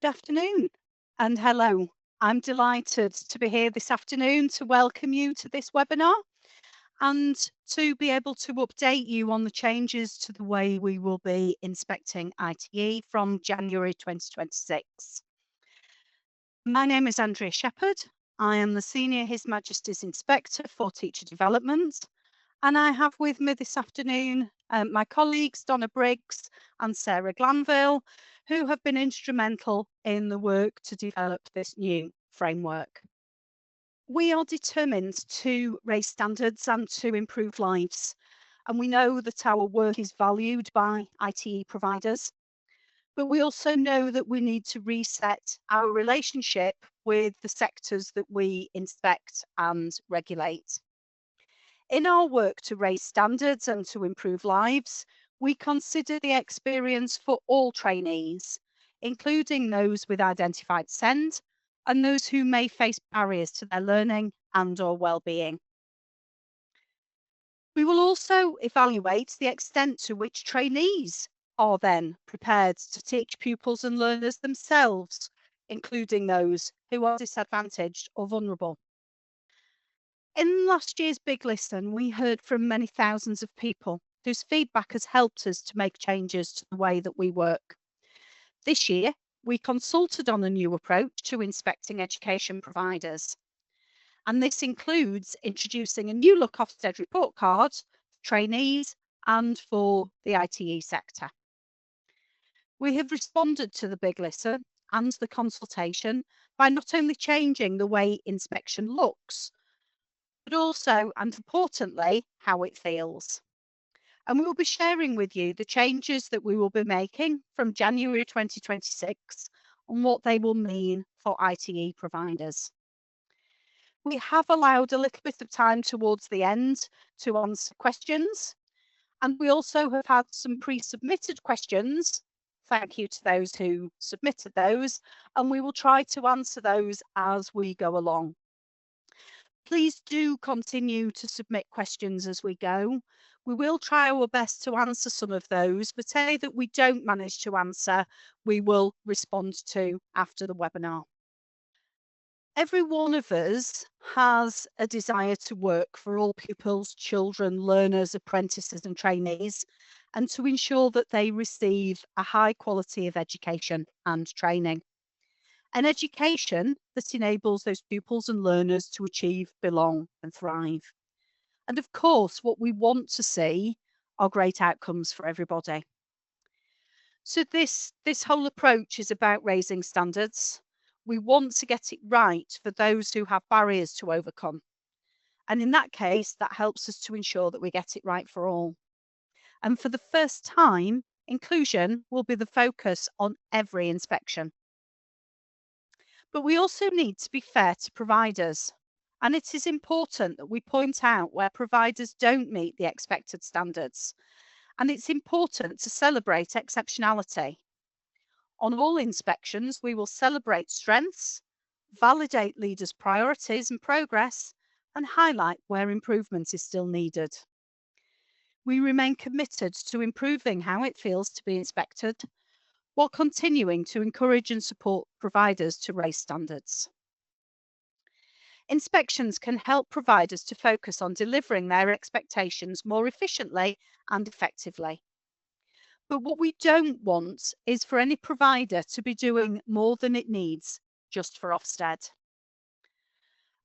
Good afternoon and hello. I'm delighted to be here this afternoon to welcome you to this webinar and to be able to update you on the changes to the way we will be inspecting ITE from January 2026. My name is Andrea Shepherd. I am the Senior His Majesty's Inspector for Teacher Development, and I have with me this afternoon my colleagues Donna Briggs and Sarah Glanville, who have been instrumental in the work to develop this new framework. We are determined to raise standards and to improve lives, and we know that our work is valued by ITE providers, but we also know that we need to reset our relationship with the sectors that we inspect and regulate. In our work to raise standards and to improve lives, we consider the experience for all trainees, including those with identified SEND and those who may face barriers to their learning and/or well-being. We will also evaluate the extent to which trainees are then prepared to teach pupils and learners themselves, including those who are disadvantaged or vulnerable. In last year's Big Listen, we heard from many thousands of people whose feedback has helped us to make changes to the way that we work. This year, we consulted on a new approach to inspecting education providers. And this includes introducing a new look Ofsted report card for trainees and for the ITE sector. We have responded to the Big Listen and the consultation by not only changing the way inspection looks, but also, and importantly, how it feels. And we will be sharing with you the changes that we will be making from January 2026 and what they will mean for ITE providers. We have allowed a little bit of time towards the end to answer questions, and we also have had some pre-submitted questions. Thank you to those who submitted those, and we will try to answer those as we go along. Please do continue to submit questions as we go. We will try our best to answer some of those, but any that we don't manage to answer, we will respond to after the webinar. Every one of us has a desire to work for all pupils, children, learners, apprentices and trainees, and to ensure that they receive a high quality of education and training. An education that enables those pupils and learners to achieve, belong and thrive. And of course, what we want to see are great outcomes for everybody. So this whole approach is about raising standards. We want to get it right for those who have barriers to overcome. And in that case, that helps us to ensure that we get it right for all. And for the first time, inclusion will be the focus on every inspection. But we also need to be fair to providers. And it is important that we point out where providers don't meet the expected standards. And it's important to celebrate exceptionality. On all inspections, we will celebrate strengths, validate leaders' priorities and progress, and highlight where improvement is still needed. We remain committed to improving how it feels to be inspected, while continuing to encourage and support providers to raise standards. Inspections can help providers to focus on delivering their expectations more efficiently and effectively. But what we don't want is for any provider to be doing more than it needs just for Ofsted.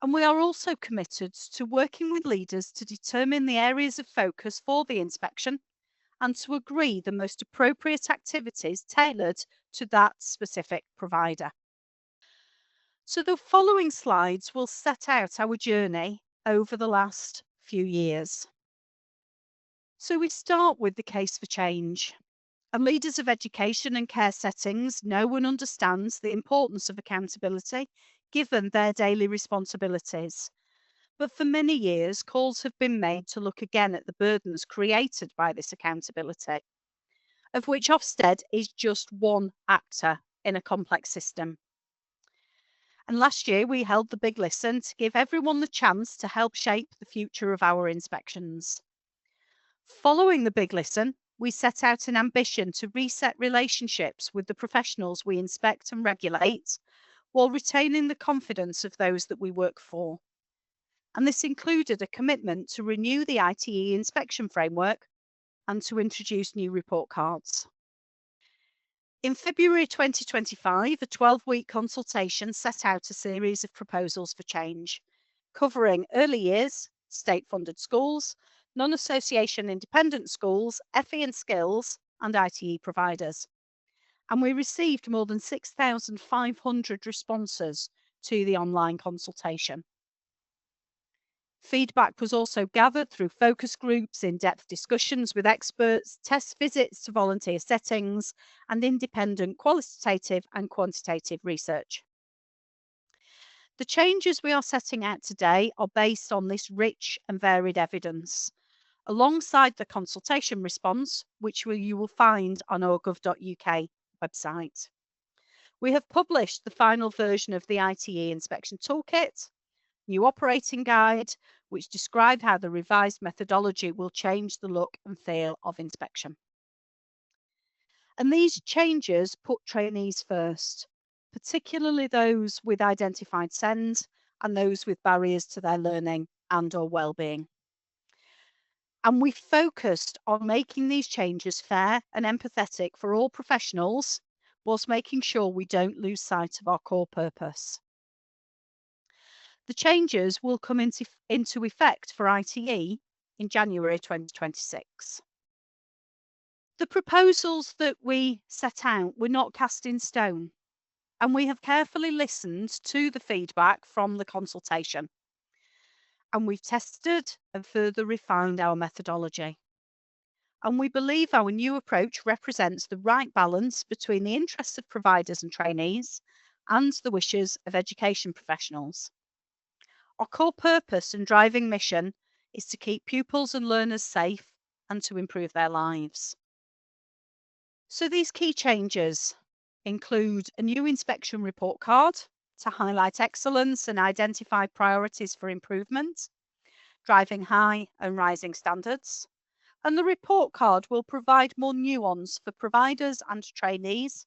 And we are also committed to working with leaders to determine the areas of focus for the inspection and to agree the most appropriate activities tailored to that specific provider. So the following slides will set out our journey over the last few years. So we start with the case for change. And leaders of education and care settings know and understand the importance of accountability given their daily responsibilities. But for many years, calls have been made to look again at the burdens created by this accountability, of which Ofsted is just one actor in a complex system. And last year, we held the Big Listen to give everyone the chance to help shape the future of our inspections. Following the Big Listen, we set out an ambition to reset relationships with the professionals we inspect and regulate while retaining the confidence of those that we work for. And this included a commitment to renew the ITE inspection framework and to introduce new report cards. In February 2025, a 12-week consultation set out a series of proposals for change, covering early years, state-funded schools, non-association independent schools, FE and skills, and ITE providers. And we received more than 6,500 responses to the online consultation. Feedback was also gathered through focus groups, in-depth discussions with experts, test visits to volunteer settings, and independent qualitative and quantitative research. The changes we are setting out today are based on this rich and varied evidence, alongside the consultation response, which you will find on our gov.uk website. We have published the final version of the ITE inspection toolkit, new operating guide, which describe how the revised methodology will change the look and feel of inspection. And these changes put trainees first, particularly those with identified SEND and those with barriers to their learning and/or well-being. And we focused on making these changes fair and empathetic for all professionals, whilst making sure we don't lose sight of our core purpose. The changes will come into effect for ITE in January 2026. The proposals that we set out were not cast in stone, and we have carefully listened to the feedback from the consultation. And we've tested and further refined our methodology. And we believe our new approach represents the right balance between the interests of providers and trainees and the wishes of education professionals. Our core purpose and driving mission is to keep pupils and learners safe and to improve their lives. So these key changes include a new inspection report card to highlight excellence and identify priorities for improvement, driving high and rising standards. And the report card will provide more nuance for providers and trainees,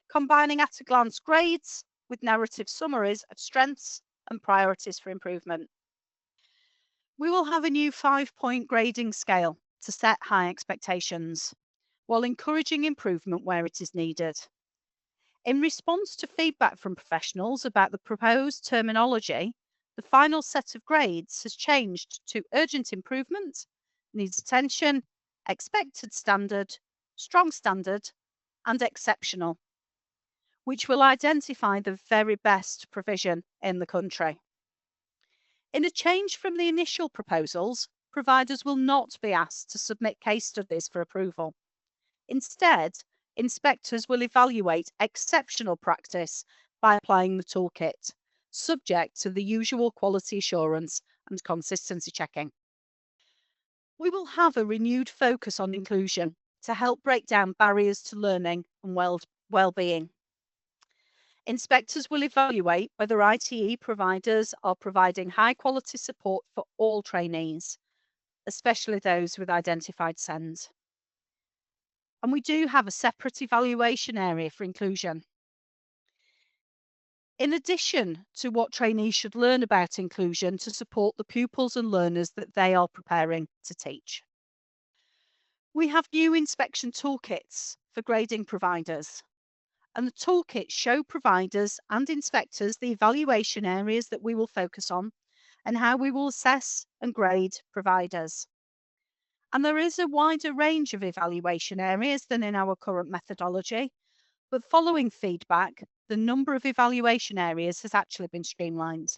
combining at-a-glance grades with narrative summaries of strengths and priorities for improvement. We will have a new 5-point grading scale to set high expectations, while encouraging improvement where it is needed. In response to feedback from professionals about the proposed terminology, the final set of grades has changed to urgent improvement, needs attention, expected standard, strong standard, and exceptional, which will identify the very best provision in the country. In a change from the initial proposals, providers will not be asked to submit case studies for approval. Instead, inspectors will evaluate exceptional practice by applying the toolkit, subject to the usual quality assurance and consistency checking. We will have a renewed focus on inclusion to help break down barriers to learning and well-being. Inspectors will evaluate whether ITE providers are providing high quality support for all trainees, especially those with identified SEND. And we do have a separate evaluation area for inclusion. In addition to what trainees should learn about inclusion to support the pupils and learners that they are preparing to teach. We have new inspection toolkits for grading providers, and the toolkits show providers and inspectors the evaluation areas that we will focus on and how we will assess and grade providers. And there is a wider range of evaluation areas than in our current methodology, but following feedback, the number of evaluation areas has actually been streamlined.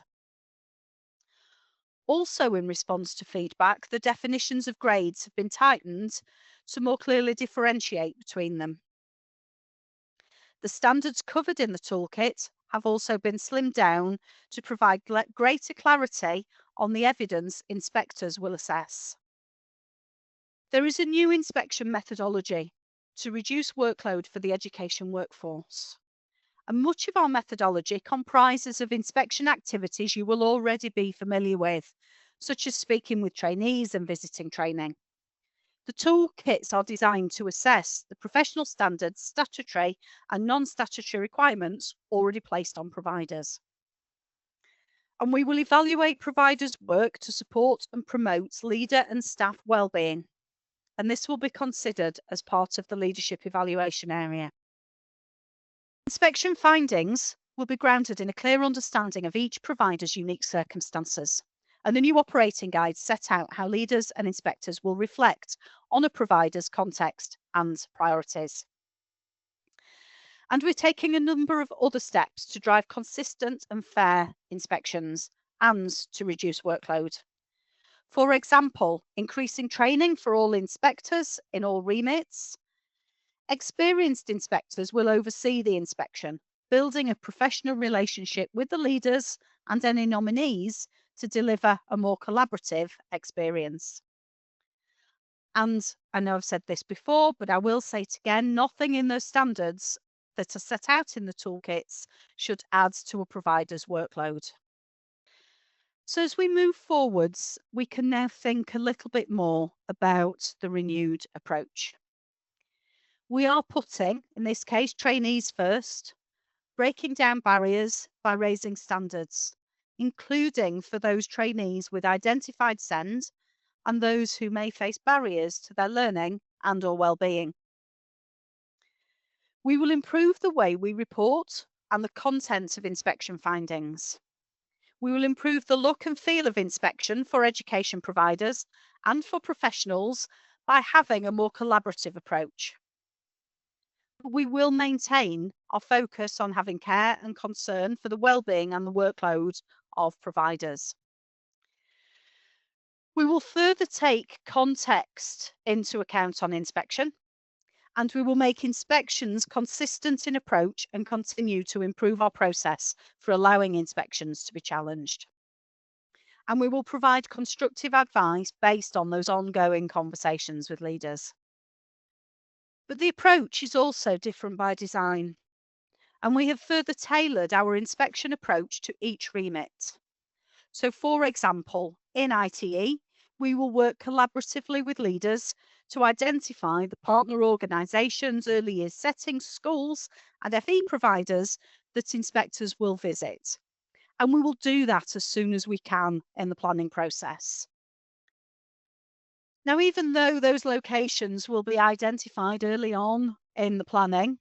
Also, in response to feedback, the definitions of grades have been tightened to more clearly differentiate between them. The standards covered in the toolkit have also been slimmed down to provide greater clarity on the evidence inspectors will assess. There is a new inspection methodology to reduce workload for the education workforce. And much of our methodology comprises of inspection activities you will already be familiar with, such as speaking with trainees and visiting training. The toolkits are designed to assess the professional standards, statutory and non-statutory requirements already placed on providers. And we will evaluate providers' work to support and promote leader and staff wellbeing. And this will be considered as part of the leadership evaluation area. Inspection findings will be grounded in a clear understanding of each provider's unique circumstances. And the new operating guides set out how leaders and inspectors will reflect on a provider's context and priorities. And we're taking a number of other steps to drive consistent and fair inspections and to reduce workload. For example, increasing training for all inspectors in all remits. Experienced inspectors will oversee the inspection, building a professional relationship with the leaders and any nominees to deliver a more collaborative experience. And I know I've said this before, but I will say it again, nothing in those standards that are set out in the toolkits should add to a provider's workload. So as we move forwards, we can now think a little bit more about the renewed approach. We are putting, in this case, trainees first, breaking down barriers by raising standards, including for those trainees with identified SEND and those who may face barriers to their learning and or well-being. We will improve the way we report and the content of inspection findings. We will improve the look and feel of inspection for education providers and for professionals by having a more collaborative approach. We will maintain our focus on having care and concern for the well-being and the workload of providers. We will further take context into account on inspection, and we will make inspections consistent in approach and continue to improve our process for allowing inspections to be challenged. And we will provide constructive advice based on those ongoing conversations with leaders. But the approach is also different by design, and we have further tailored our inspection approach to each remit. So, for example, in ITE, we will work collaboratively with leaders to identify the partner organisations, early years settings, schools, and FE providers that inspectors will visit. And we will do that as soon as we can in the planning process. Now, even though those locations will be identified early on in the planning,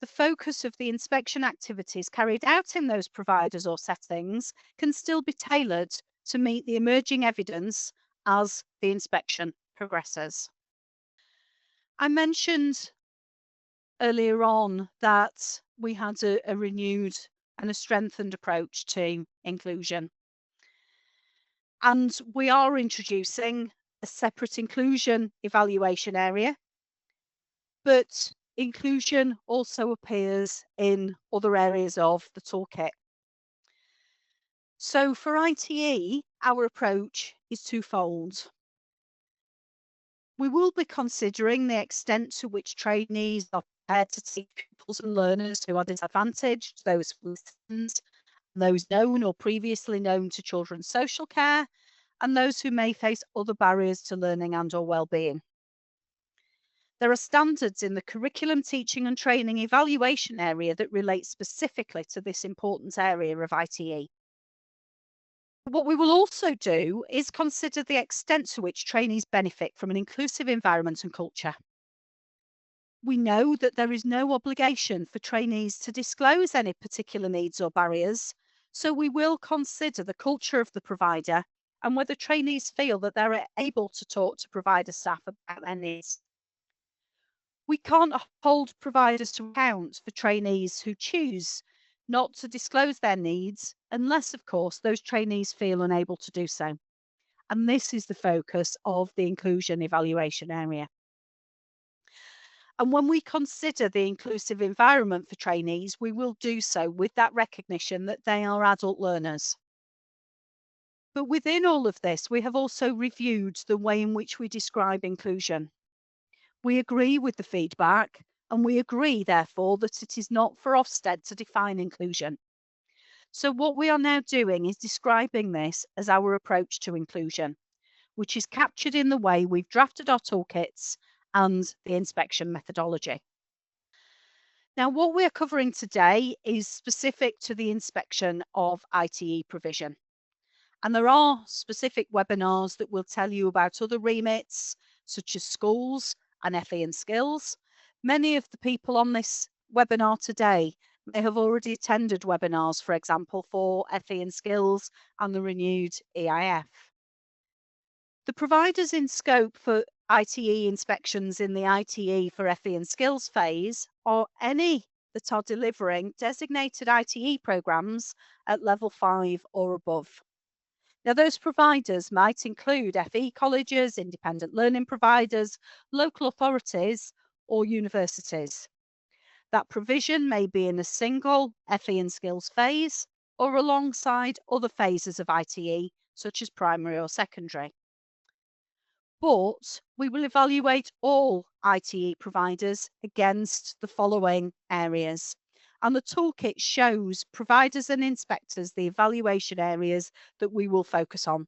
the focus of the inspection activities carried out in those providers or settings can still be tailored to meet the emerging evidence as the inspection progresses. I mentioned earlier on that we had a renewed and a strengthened approach to inclusion. And we are introducing a separate inclusion evaluation area, but inclusion also appears in other areas of the toolkit. So for ITE, our approach is twofold. We will be considering the extent to which trainees are prepared to teach pupils and learners who are disadvantaged, those with SEND, those known or previously known to children's social care, and those who may face other barriers to learning and or well-being. There are standards in the curriculum, teaching and training evaluation area that relate specifically to this important area of ITE. What we will also do is consider the extent to which trainees benefit from an inclusive environment and culture. We know that there is no obligation for trainees to disclose any particular needs or barriers, so we will consider the culture of the provider and whether trainees feel that they're able to talk to provider staff about their needs. We can't hold providers to account for trainees who choose not to disclose their needs unless, of course, those trainees feel unable to do so. And this is the focus of the inclusion evaluation area. And when we consider the inclusive environment for trainees, we will do so with that recognition that they are adult learners. But within all of this, we have also reviewed the way in which we describe inclusion. We agree with the feedback, and we agree, therefore, that it is not for Ofsted to define inclusion. So what we are now doing is describing this as our approach to inclusion, which is captured in the way we've drafted our toolkits and the inspection methodology. Now, what we're covering today is specific to the inspection of ITE provision. And there are specific webinars that will tell you about other remits, such as schools and FE and skills. Many of the people on this webinar today may have already attended webinars, for example, for FE and skills and the renewed EIF. The providers in scope for ITE inspections in the ITE for FE and skills phase are any that are delivering designated ITE programs at level 5 or above. Now, those providers might include FE colleges, independent learning providers, local authorities, or universities. That provision may be in a single FE and skills phase or alongside other phases of ITE, such as primary or secondary. But we will evaluate all ITE providers against the following areas. And the toolkit shows providers and inspectors the evaluation areas that we will focus on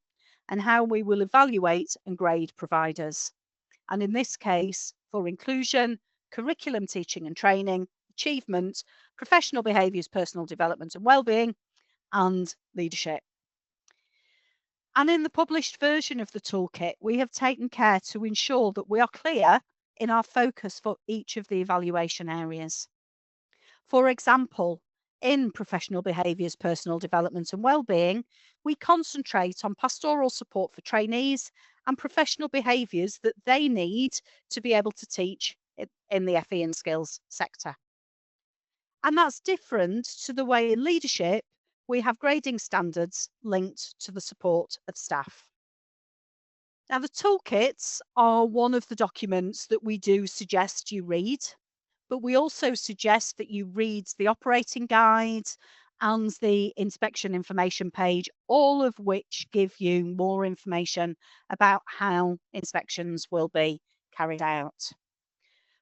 and how we will evaluate and grade providers. And in this case, for inclusion, curriculum teaching and training, achievement, professional behaviours, personal development and wellbeing, and leadership. And in the published version of the toolkit, we have taken care to ensure that we are clear in our focus for each of the evaluation areas. For example, in professional behaviours, personal development and wellbeing, we concentrate on pastoral support for trainees and professional behaviours that they need to be able to teach in the FE and skills sector. And that's different to the way in leadership we have grading standards linked to the support of staff. Now, the toolkits are one of the documents that we do suggest you read, but we also suggest that you read the operating guide and the inspection information page, all of which give you more information about how inspections will be carried out.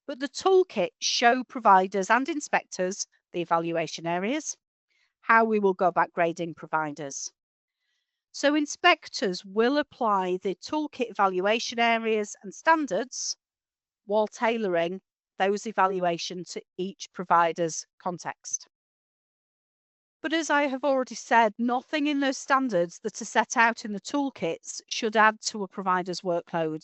But the toolkit show providers and inspectors the evaluation areas, how we will go about grading providers. So inspectors will apply the toolkit evaluation areas and standards while tailoring those evaluations to each provider's context. But as I have already said, nothing in those standards that are set out in the toolkits should add to a provider's workload.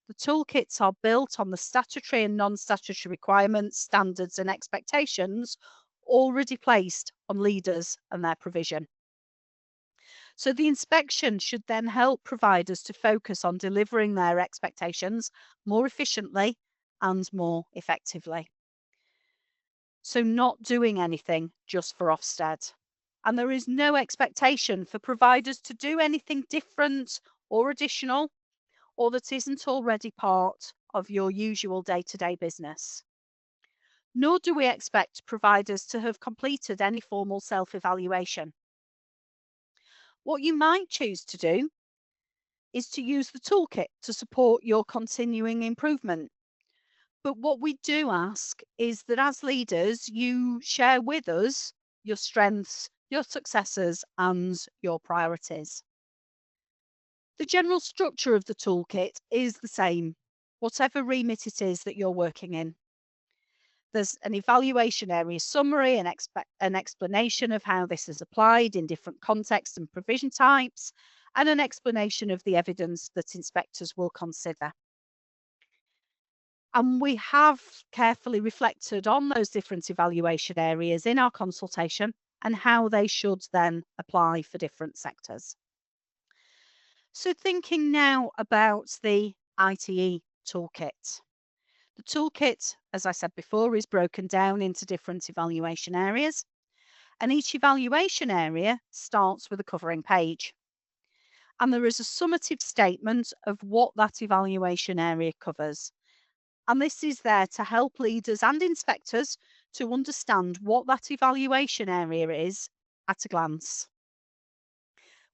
The toolkits are built on the statutory and non-statutory requirements, standards and expectations already placed on leaders and their provision. So the inspection should then help providers to focus on delivering their expectations more efficiently and more effectively. So not doing anything just for Ofsted. And there is no expectation for providers to do anything different or additional or that isn't already part of your usual day-to-day business. Nor do we expect providers to have completed any formal self-evaluation. What you might choose to do is to use the toolkit to support your continuing improvement. But what we do ask is that as leaders, you share with us your strengths, your successes, and your priorities. The general structure of the toolkit is the same, whatever remit it is that you're working in. There's an evaluation area summary, an explanation of how this is applied in different contexts and provision types, and an explanation of the evidence that inspectors will consider. And we have carefully reflected on those different evaluation areas in our consultation and how they should then apply for different sectors. So thinking now about the ITE toolkit. The toolkit, as I said before, is broken down into different evaluation areas, and each evaluation area starts with a covering page. And there is a summative statement of what that evaluation area covers. And this is there to help leaders and inspectors to understand what that evaluation area is at a glance.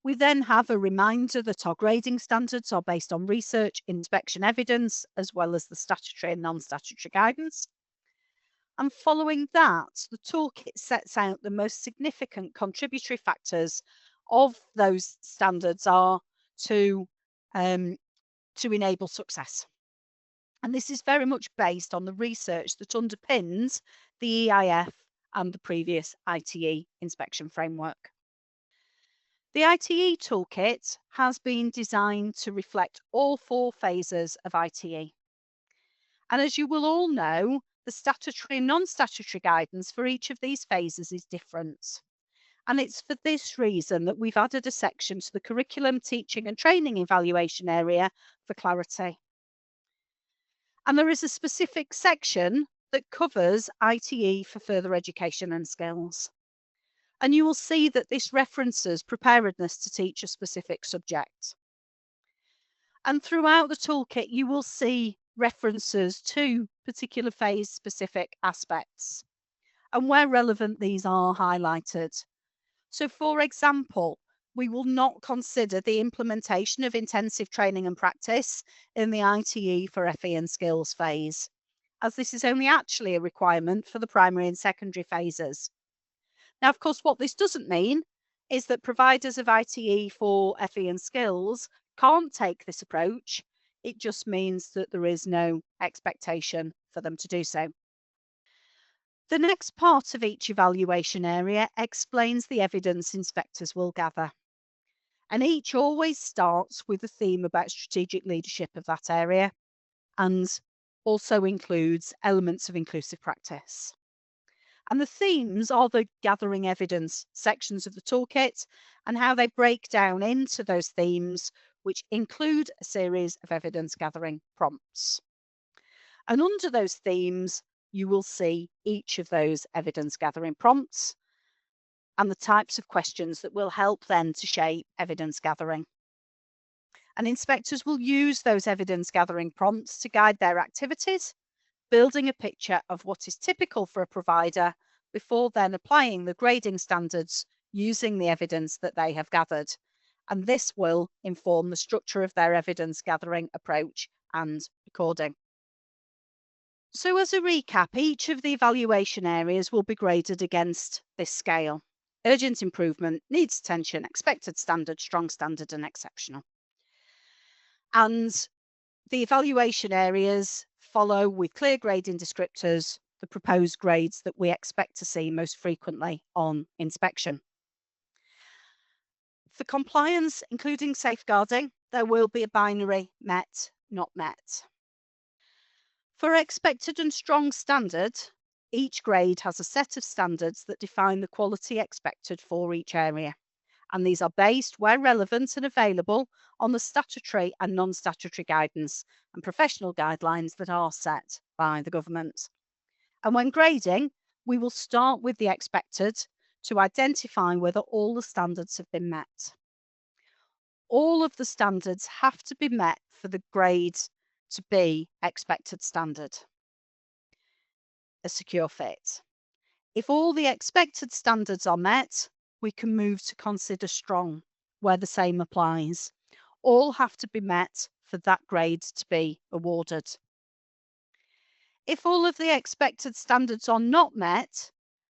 We then have a reminder that our grading standards are based on research, inspection evidence, as well as the statutory and non-statutory guidance. And following that, the toolkit sets out the most significant contributory factors of those standards are to to enable success. And this is very much based on the research that underpins the EIF and the previous ITE inspection framework. The ITE toolkit has been designed to reflect all 4 phases of ITE. And as you will all know, the statutory and non-statutory guidance for each of these phases is different. And it's for this reason that we've added a section to the curriculum, teaching and training evaluation area for clarity. And there is a specific section that covers ITE for further education and skills. And you will see that this references preparedness to teach a specific subject. And throughout the toolkit, you will see references to particular phase specific aspects. And where relevant, these are highlighted. So, for example, we will not consider the implementation of intensive training and practice in the ITE for FE and skills phase, as this is only actually a requirement for the primary and secondary phases. Now, of course, what this doesn't mean is that providers of ITE for FE and skills can't take this approach. It just means that there is no expectation for them to do so. The next part of each evaluation area explains the evidence inspectors will gather. And each always starts with a theme about strategic leadership of that area and also includes elements of inclusive practice. And the themes are the gathering evidence sections of the toolkit and how they break down into those themes, which include a series of evidence gathering prompts. And under those themes, you will see each of those evidence gathering prompts and the types of questions that will help then to shape evidence gathering. And inspectors will use those evidence gathering prompts to guide their activities, building a picture of what is typical for a provider before then applying the grading standards using the evidence that they have gathered. And this will inform the structure of their evidence gathering approach and recording. So as a recap, each of the evaluation areas will be graded against this scale: urgent improvement, needs attention, expected standard, strong standard and exceptional. And the evaluation areas follow with clear grading descriptors the proposed grades that we expect to see most frequently on inspection. For compliance, including safeguarding, there will be a binary met, not met. For expected and strong standard, each grade has a set of standards that define the quality expected for each area. And these are based, where relevant and available, on the statutory and non-statutory guidance and professional guidelines that are set by the government. And when grading, we will start with the expected to identify whether all the standards have been met. All of the standards have to be met for the grade to be expected standard, a secure fit. If all the expected standards are met, we can move to consider strong, where the same applies. All have to be met for that grade to be awarded. If all of the expected standards are not met,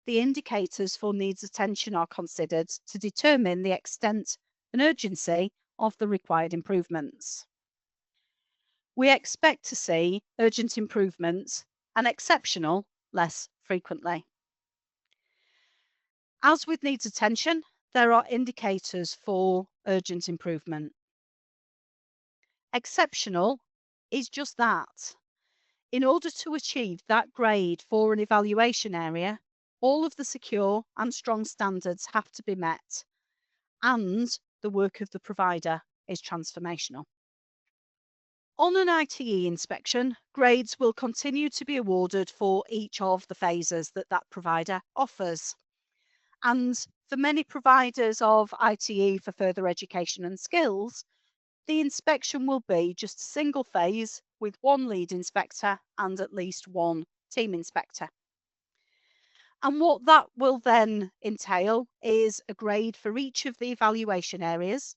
the indicators for needs attention are considered to determine the extent and urgency of the required improvements. We expect to see urgent improvements and exceptional less frequently. As with needs attention, there are indicators for urgent improvement. Exceptional is just that. In order to achieve that grade for an evaluation area, all of the secure and strong standards have to be met, and the work of the provider is transformational. On an ITE inspection, grades will continue to be awarded for each of the phases that that provider offers. And for many providers of ITE for further education and skills, the inspection will be just a single phase with one lead inspector and at least one team inspector. And what that will then entail is a grade for each of the evaluation areas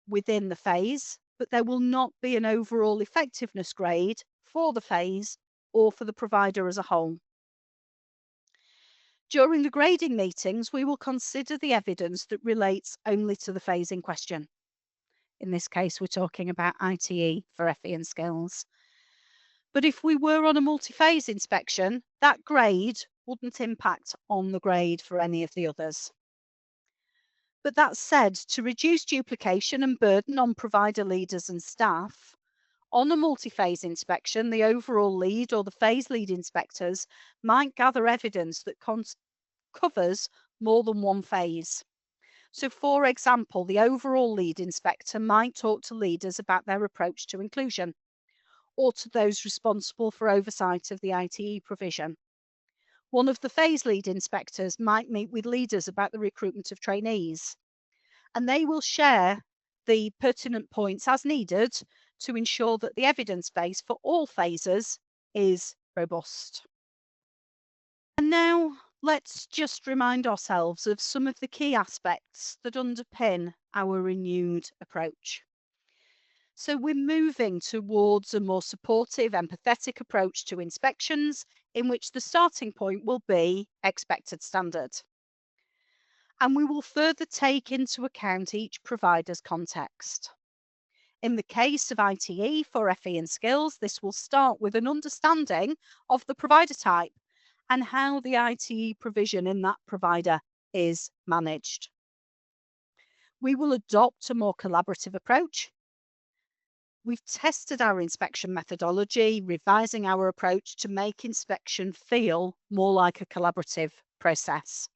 within the phase, but there will not be an overall effectiveness grade for the phase or for the provider as a whole. During the grading meetings, we will consider the evidence that relates only to the phase in question. In this case, we're talking about ITE for FE and skills. But if we were on a multi-phase inspection, that grade wouldn't impact on the grade for any of the others. But that said, to reduce duplication and burden on provider leaders and staff, on a multi-phase inspection, the overall lead or the phase lead inspectors might gather evidence that covers more than one phase. So, for example, the overall lead inspector might talk to leaders about their approach to inclusion, or to those responsible for oversight of the ITE provision. One of the phase lead inspectors might meet with leaders about the recruitment of trainees, and they will share the pertinent points as needed to ensure that the evidence base for all phases is robust. And now let's just remind ourselves of some of the key aspects that underpin our renewed approach. So we're moving towards a more supportive, empathetic approach to inspections in which the starting point will be expected standard. And we will further take into account each provider's context. In the case of ITE for FE and skills, this will start with an understanding of the provider type and how the ITE provision in that provider is managed. We will adopt a more collaborative approach. We've tested our inspection methodology, revising our approach to make inspection feel more like a collaborative process.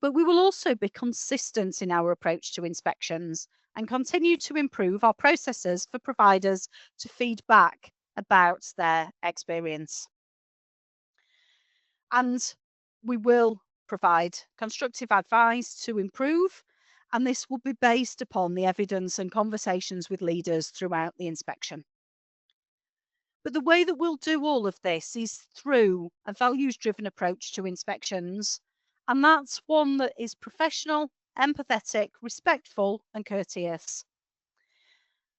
But we will also be consistent in our approach to inspections and continue to improve our processes for providers to feed back about their experience. And we will provide constructive advice to improve, and this will be based upon the evidence and conversations with leaders throughout the inspection. But the way that we'll do all of this is through a values-driven approach to inspections, and that's one that is professional, empathetic, respectful, and courteous.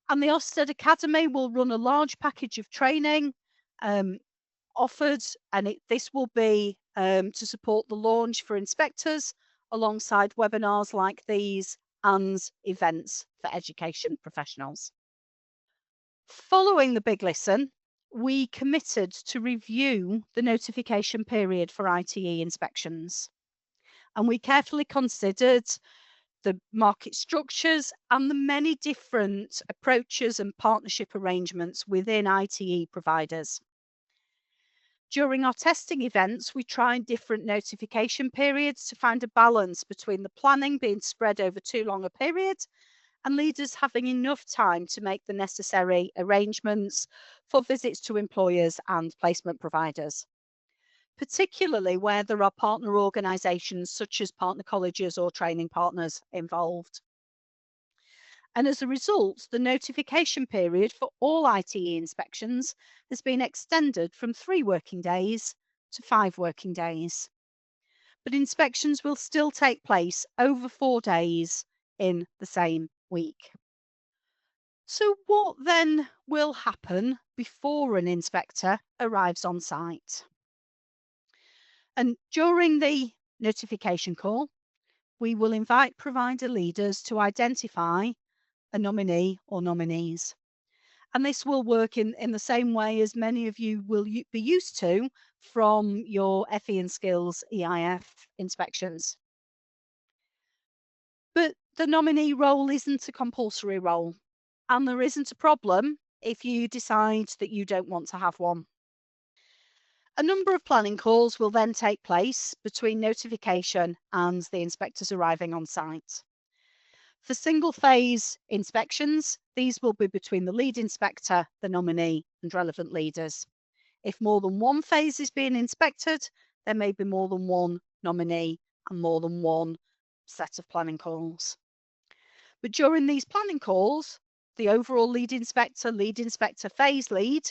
And the Ofsted Academy will run a large package of training offered, and this will be to support the launch for inspectors, alongside webinars like these and events for education professionals. Following the big listen, we committed to review the notification period for ITE inspections, and we carefully considered the market structures and the many different approaches and partnership arrangements within ITE providers. During our testing events, we tried different notification periods to find a balance between the planning being spread over too long a period and leaders having enough time to make the necessary arrangements for visits to employers and placement providers, particularly where there are partner organisations such as partner colleges or training partners involved. And as a result, the notification period for all ITE inspections has been extended from 3 working days to 5 working days. But inspections will still take place over 4 days in the same week. So what then will happen before an inspector arrives on site? And during the notification call, we will invite provider leaders to identify a nominee or nominees. And this will work in the same way as many of you will be used to from your FE and skills EIF inspections. But the nominee role isn't a compulsory role, and there isn't a problem if you decide that you don't want to have one. A number of planning calls will then take place between notification and the inspectors arriving on site. For single phase inspections, these will be between the lead inspector, the nominee, and relevant leaders. If more than one phase is being inspected, there may be more than one nominee and more than one set of planning calls. But during these planning calls, the overall lead inspector, phase lead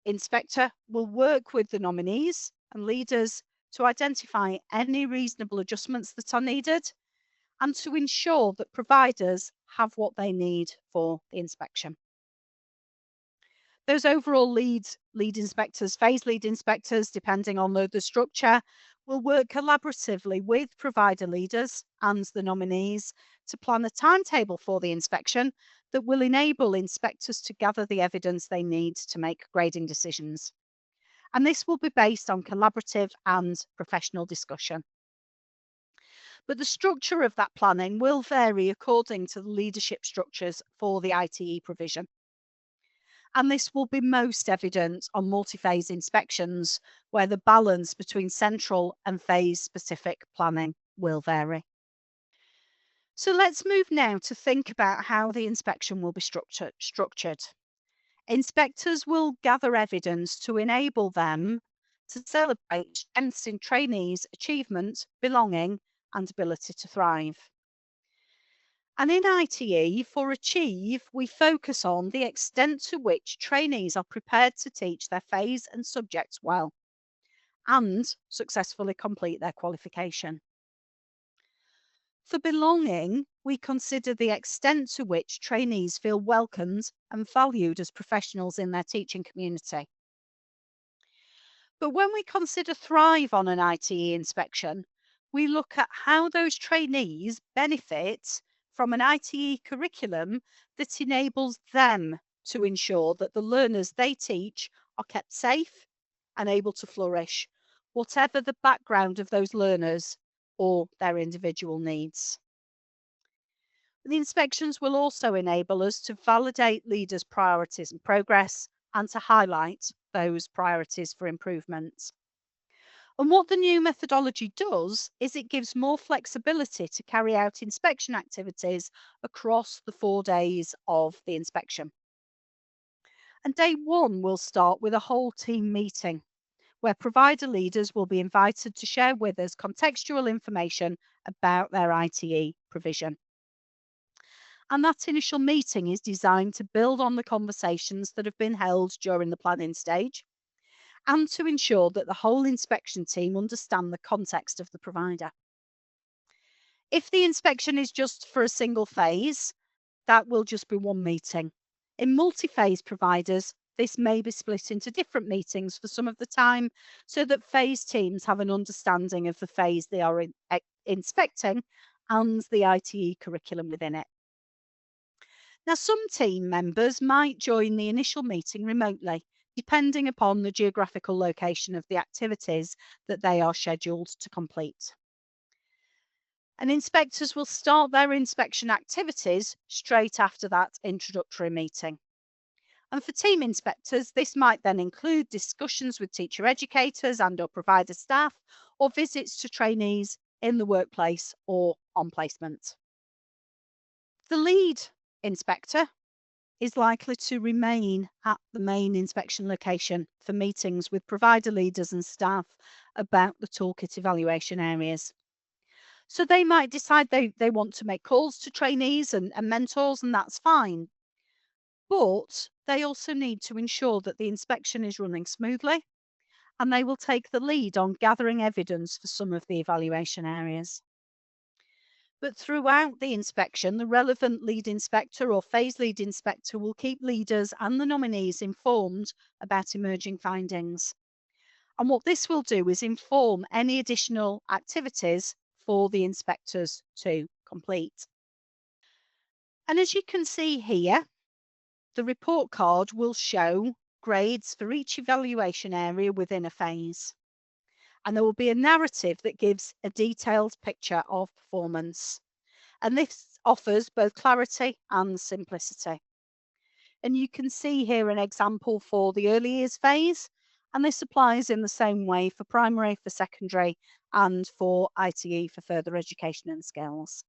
inspector will work with the nominees and leaders to identify any reasonable adjustments that are needed and to ensure that providers have what they need for the inspection. Those overall lead inspectors, phase lead inspectors, depending on the structure, will work collaboratively with provider leaders and the nominees to plan a timetable for the inspection that will enable inspectors to gather the evidence they need to make grading decisions. And this will be based on collaborative and professional discussion. But the structure of that planning will vary according to the leadership structures for the ITE provision. And this will be most evident on multi-phase inspections, where the balance between central and phase-specific planning will vary. So let's move now to think about how the inspection will be structured. Inspectors will gather evidence to enable them to celebrate strengths in trainees' achievement, belonging, and ability to thrive. And in ITE, for Achieve, we focus on the extent to which trainees are prepared to teach their phase and subjects well and successfully complete their qualification. For Belonging, we consider the extent to which trainees feel welcomed and valued as professionals in their teaching community. But when we consider Thrive on an ITE inspection, we look at how those trainees benefit from an ITE curriculum that enables them to ensure that the learners they teach are kept safe and able to flourish, whatever the background of those learners or their individual needs. The inspections will also enable us to validate leaders' priorities and progress and to highlight those priorities for improvement. And what the new methodology does is it gives more flexibility to carry out inspection activities across the 4 days of the inspection. And day 1 will start with a whole team meeting where provider leaders will be invited to share with us contextual information about their ITE provision. And that initial meeting is designed to build on the conversations that have been held during the planning stage and to ensure that the whole inspection team understand the context of the provider. If the inspection is just for a single phase, that will just be one meeting. In multi-phase providers, this may be split into different meetings for some of the time so that phase teams have an understanding of the phase they are inspecting and the ITE curriculum within it. Now, some team members might join the initial meeting remotely, depending upon the geographical location of the activities that they are scheduled to complete. And inspectors will start their inspection activities straight after that introductory meeting. And for team inspectors, this might then include discussions with teacher educators and or provider staff or visits to trainees in the workplace or on placement. The lead inspector is likely to remain at the main inspection location for meetings with provider leaders and staff about the toolkit evaluation areas. So they might decide they want to make calls to trainees and mentors, and that's fine. But they also need to ensure that the inspection is running smoothly, and they will take the lead on gathering evidence for some of the evaluation areas. But throughout the inspection, the relevant lead inspector or phase lead inspector will keep leaders and the nominees informed about emerging findings. And what this will do is inform any additional activities for the inspectors to complete. And as you can see here, the report card will show grades for each evaluation area within a phase. And there will be a narrative that gives a detailed picture of performance. And this offers both clarity and simplicity. And you can see here an example for the early years phase, and this applies in the same way for primary, for secondary, and for ITE for further education and skills.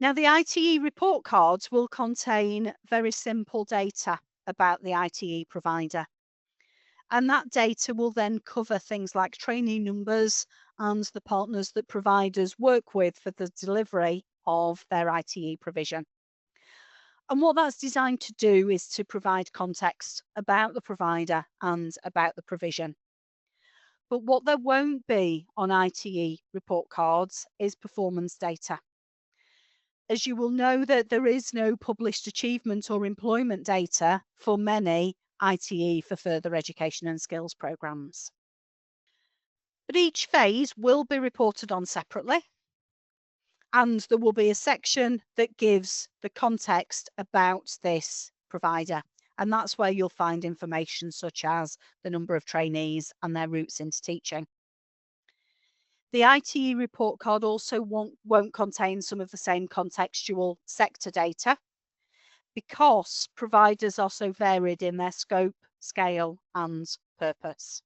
Now, the ITE report cards will contain very simple data about the ITE provider. And that data will then cover things like training numbers and the partners that providers work with for the delivery of their ITE provision. And what that's designed to do is to provide context about the provider and about the provision. But what there won't be on ITE report cards is performance data. as you will know that there is no published achievement or employment data for many ITE for further education and skills programmes. But each phase will be reported on separately, and there will be a section that gives the context about this provider. And that's where you'll find information such as the number of trainees and their routes into teaching. The ITE report card also won't contain some of the same contextual sector data because providers are so varied in their scope, scale, and purpose.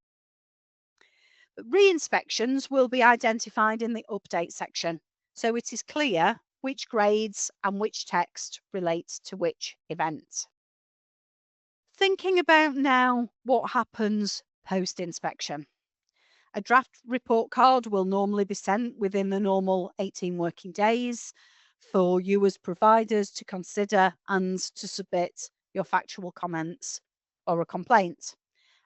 Re-inspections will be identified in the update section, so it is clear which grades and which text relates to which event. Thinking about now what happens post-inspection. A draft report card will normally be sent within the normal 18 working days for you as providers to consider and to submit your factual comments or a complaint.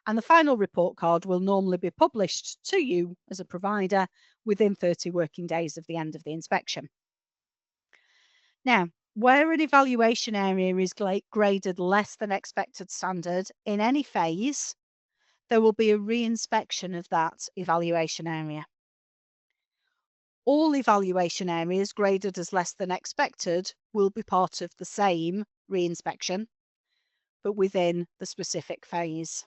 And the final report card will normally be published to you as a provider within 30 working days of the end of the inspection. Now, where an evaluation area is graded less than expected standard in any phase, there will be a re-inspection of that evaluation area. All evaluation areas graded as less than expected will be part of the same re-inspection, but within the specific phase.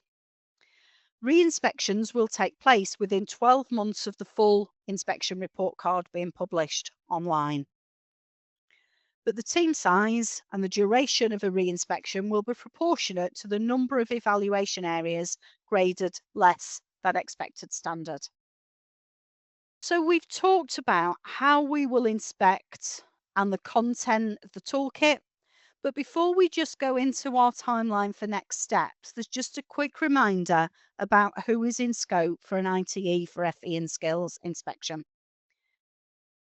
Re-inspections will take place within 12 months of the full inspection report card being published online. But the team size and the duration of a re-inspection will be proportionate to the number of evaluation areas graded less than expected standard. So we've talked about how we will inspect and the content of the toolkit, but before we just go into our timeline for next steps, there's just a quick reminder about who is in scope for an ITE for FE and skills inspection.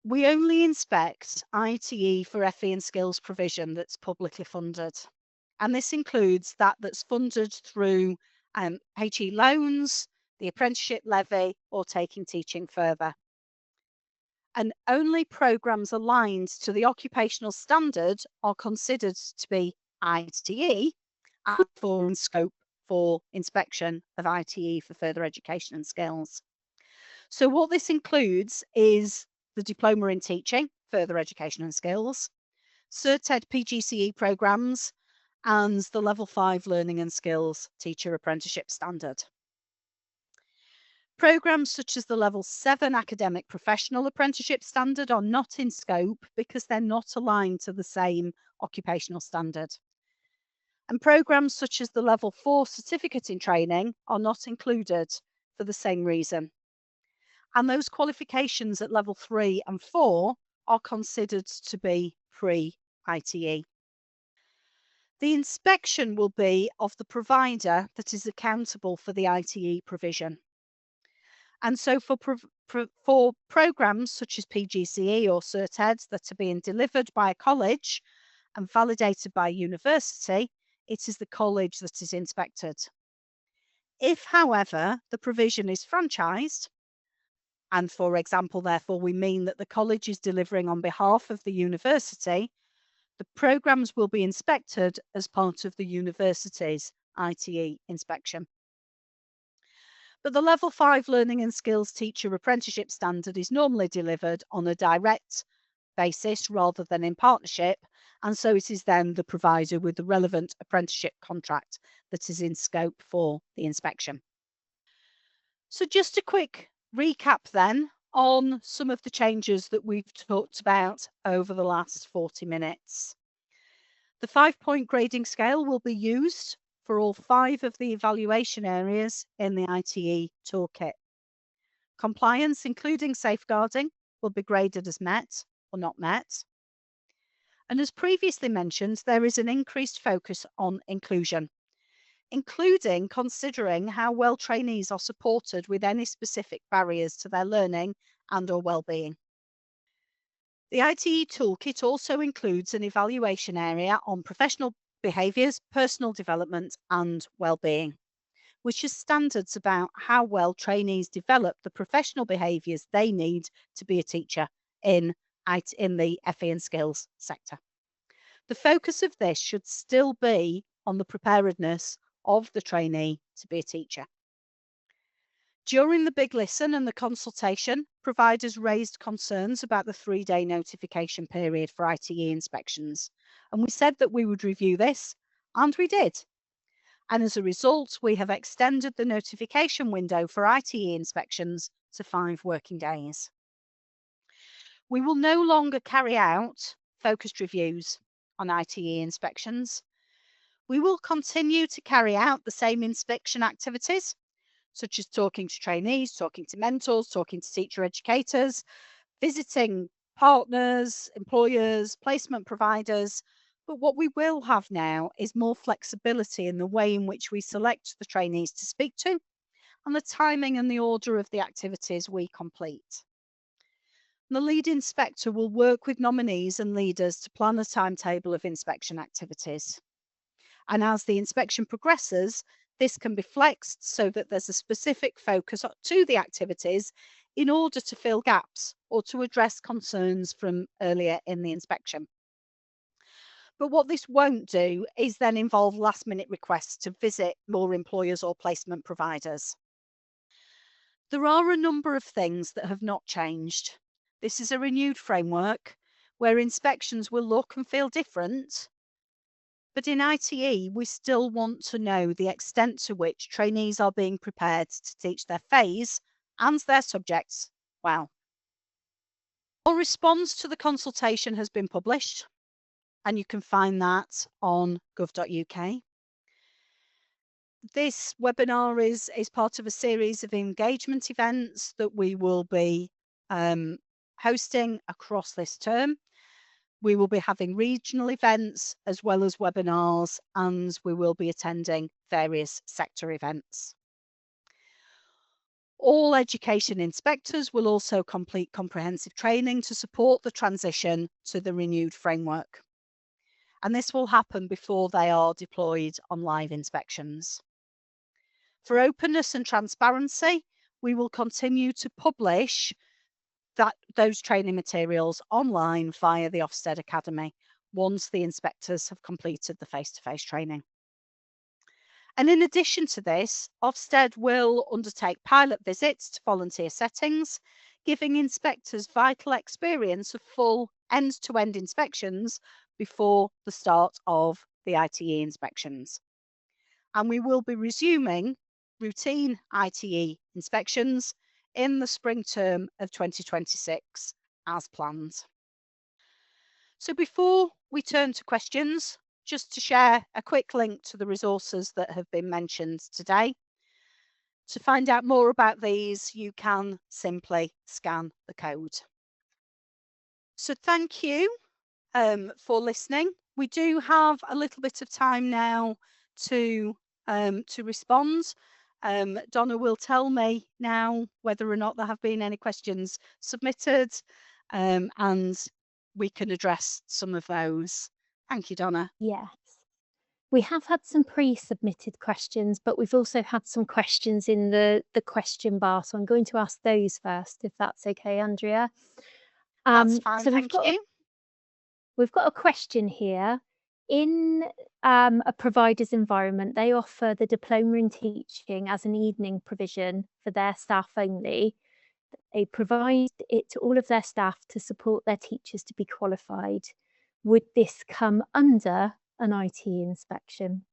We only inspect ITE for FE and skills provision that's publicly funded. And this includes that's funded through HE loans, the apprenticeship levy, or taking teaching further. And only programmes aligned to the occupational standard are considered to be ITE and for in scope for inspection of ITE for further education and skills. So what this includes is the Diploma in Teaching, Further Education and Skills, CertEd PGCE programmes, and the Level 5 Learning and Skills Teacher Apprenticeship Standard. Programmes such as the Level 7 Academic Professional Apprenticeship Standard are not in scope because they're not aligned to the same occupational standard. And programmes such as the Level 4 Certificate in Training are not included for the same reason. And those qualifications at Level 3 and 4 are considered to be pre-ITE. The inspection will be of the provider that is accountable for the ITE provision. And so for programmes such as PGCE or CertEd that are being delivered by a college and validated by a university, it is the college that is inspected. If, however, the provision is franchised, and for example, therefore, we mean that the college is delivering on behalf of the university, the programmes will be inspected as part of the university's ITE inspection. But the Level 5 Learning and Skills Teacher Apprenticeship Standard is normally delivered on a direct basis rather than in partnership, and so it is then the provider with the relevant apprenticeship contract that is in scope for the inspection. So just a quick recap then on some of the changes that we've talked about over the last 40 minutes. The 5-point grading scale will be used for all 5 of the evaluation areas in the ITE toolkit. Compliance, including safeguarding, will be graded as met or not met. And as previously mentioned, there is an increased focus on inclusion, including considering how well trainees are supported with any specific barriers to their learning and/or well-being. The ITE toolkit also includes an evaluation area on professional behaviours, personal development and well-being, which is standards about how well trainees develop the professional behaviours they need to be a teacher in in the FE and skills sector. The focus of this should still be on the preparedness of the trainee to be a teacher. During the Big Listen and the consultation, providers raised concerns about the 3-day notification period for ITE inspections, and we said that we would review this, and we did. And as a result, we have extended the notification window for ITE inspections to 5 working days. We will no longer carry out focused reviews on ITE inspections. We will continue to carry out the same inspection activities, such as talking to trainees, talking to mentors, talking to teacher educators, visiting partners, employers, placement providers. But what we will have now is more flexibility in the way in which we select the trainees to speak to and the timing and the order of the activities we complete. The lead inspector will work with nominees and leaders to plan a timetable of inspection activities. And as the inspection progresses, this can be flexed so that there's a specific focus to the activities in order to fill gaps or to address concerns from earlier in the inspection. But what this won't do is then involve last-minute requests to visit more employers or placement providers. There are a number of things that have not changed. This is a renewed framework where inspections will look and feel different. But in ITE, we still want to know the extent to which trainees are being prepared to teach their phase and their subjects well. Our response to the consultation has been published, and you can find that on gov.uk. This webinar is part of a series of engagement events that we will be hosting across this term. We will be having regional events as well as webinars, and we will be attending various sector events. All education inspectors will also complete comprehensive training to support the transition to the renewed framework. And this will happen before they are deployed on live inspections. For openness and transparency, we will continue to publish those training materials online via the Ofsted Academy once the inspectors have completed the face-to-face training. And in addition to this, Ofsted will undertake pilot visits to volunteer settings, giving inspectors vital experience of full end-to-end inspections before the start of the ITE inspections. And we will be resuming routine ITE inspections in the spring term of 2026 as planned. So before we turn to questions, just to share a quick link to the resources that have been mentioned today. To find out more about these, you can simply scan the code. So thank you for listening. We do have a little bit of time now to respond. Donna will tell me now whether or not there have been any questions submitted, and we can address some of those. Thank you, Donna. Yes. We have had some pre-submitted questions, but we've also had some questions in the question bar. So I'm going to ask those first, if that's okay, Andrea. That's fine, so thank you. We've got a question here. In a provider's environment, they offer the diploma in teaching as an evening provision for their staff only. They provide it to all of their staff to support their teachers to be qualified. Would this come under an ITE inspection?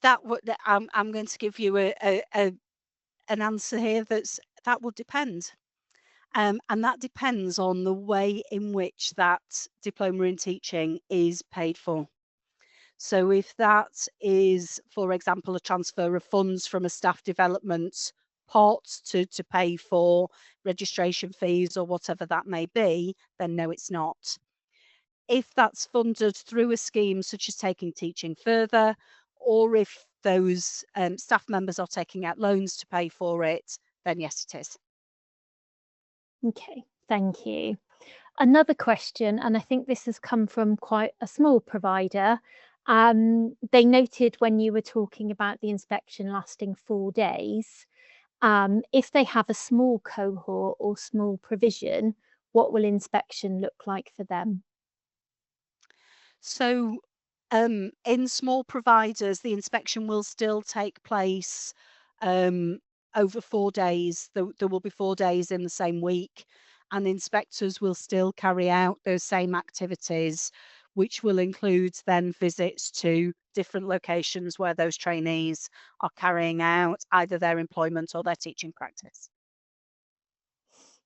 I'm going to give you an answer here that will depend. And that depends on the way in which that diploma in teaching is paid for. So if that is, for example, a transfer of funds from a staff development pot to pay for registration fees or whatever that may be, then no, it's not. If that's funded through a scheme such as Taking Teaching Further, or if those staff members are taking out loans to pay for it, then yes, it is. Okay, thank you. Another question, and I think this has come from quite a small provider. They noted when you were talking about the inspection lasting 4 days, if they have a small cohort or small provision, what will inspection look like for them? So in small providers, the inspection will still take place um, over 4 days. There will be 4 days in the same week, and inspectors will still carry out those same activities, which will include then visits to different locations where those trainees are carrying out either their employment or their teaching practice.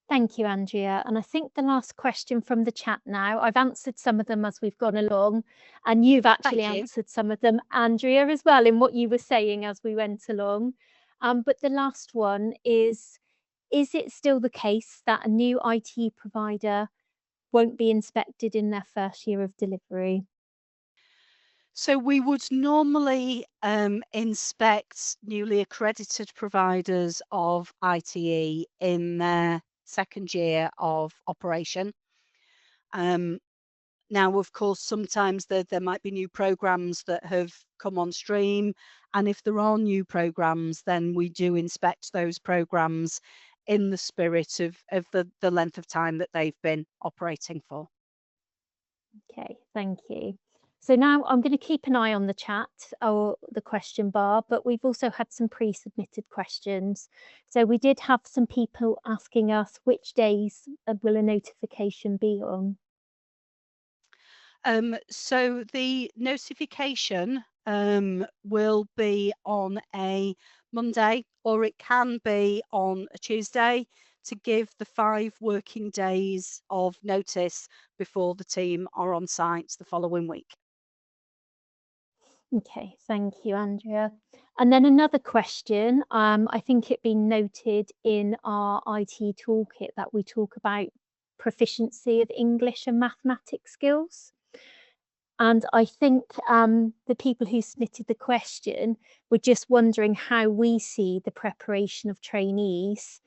Thank you, Andrea. And I think the last question from the chat now, I've answered some of them as we've gone along, and you've actually Thank you. answered some of them, Andrea, as well, in what you were saying as we went along. But the last one is it still the case that a new ITE provider won't be inspected in their first year of delivery? So we would normally inspect newly accredited providers of ITE in their second year of operation. Now, of course, sometimes there might be new programs that have come on stream, and if there are new programs, then we do inspect those programs in the spirit of the length of time that they've been operating for. Okay, thank you. So now I'm going to keep an eye on the chat or the question bar, but we've also had some pre-submitted questions. So we did have some people asking us which days will a notification be on? So the notification will be on a Monday, or it can be on a Tuesday, to give the 5 working days of notice before the team are on site the following week. Okay, thank you, Andrea. And then another question, I think it been noted in our IT toolkit that we talk about proficiency of English and mathematics skills. And I think the people who submitted the question were just wondering how we see the preparation of trainees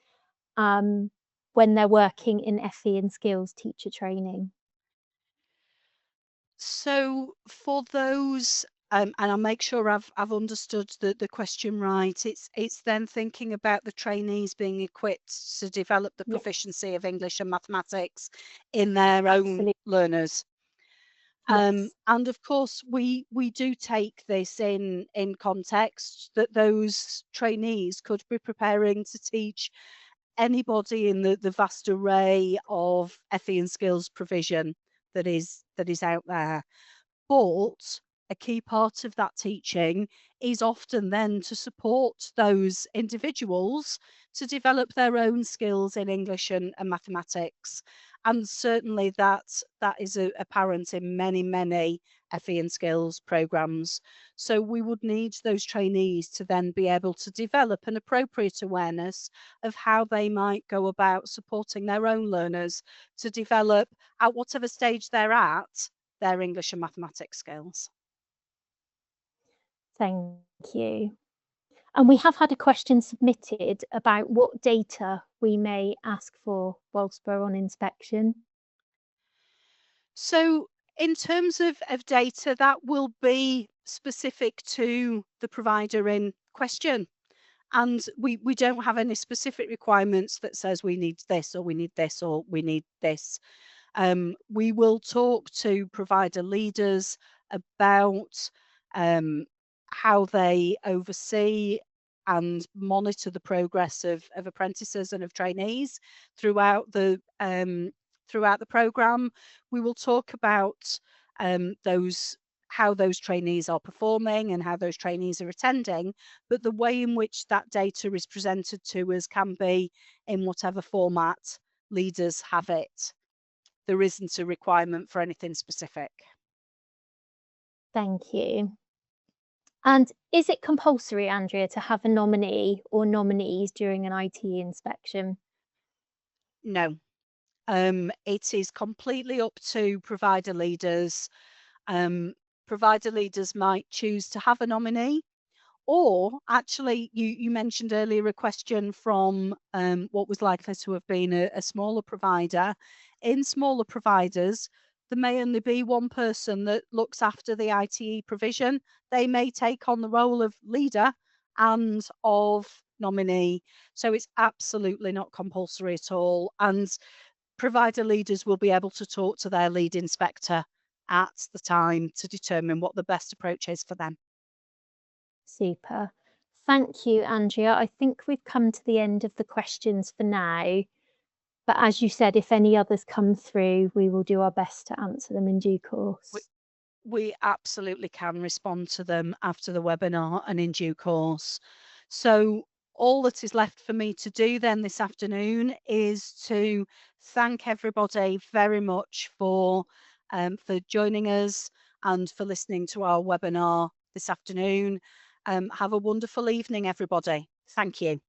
when they're working in FE and skills teacher training. So for those, and I'll make sure I've understood the question right. It's then thinking about the trainees being equipped to develop the Yeah, proficiency of English and mathematics in their own absolutely. learners. Yes, And of course, we do take this in context that those trainees could be preparing to teach anybody in the vast array of FE and skills provision that is out there. But a key part of that teaching is often then to support those individuals to develop their own skills in English and mathematics. And certainly that is apparent in many FE and skills programs. So we would need those trainees to then be able to develop an appropriate awareness of how they might go about supporting their own learners to develop, at whatever stage they're at, their English and mathematics skills. thank you. And we have had a question submitted about what data we may ask for whilst we're on inspection. So in terms of data, that will be specific to the provider in question. And we don't have any specific requirements that says we need this or we need this or we need this. We will talk to provider leaders about how they oversee and monitor the progress of apprentices and of trainees throughout the program. We will talk about those how those trainees are performing and how those trainees are attending, but the way in which that data is presented to us can be in whatever format leaders have it. There isn't a requirement for anything specific. Thank you. And is it compulsory, Andrea, to have a nominee or nominees during an ITE inspection? No, it is completely up to provider leaders. Um, Provider leaders might choose to have a nominee. Or actually, you mentioned earlier a question from what was likely to have been a smaller provider. In smaller providers, there may only be one person that looks after the ITE provision. They may take on the role of leader and of nominee. So it's absolutely not compulsory at all. And provider leaders will be able to talk to their lead inspector at the time to determine what the best approach is for them. Super. Thank you, Andrea. I think we've come to the end of the questions for now. But as you said, if any others come through, we will do our best to answer them in due course. We absolutely can respond to them after the webinar and in due course. So all that is left for me to do then this afternoon is to thank everybody very much for joining us and for listening to our webinar this afternoon. Have a wonderful evening, everybody. Thank you.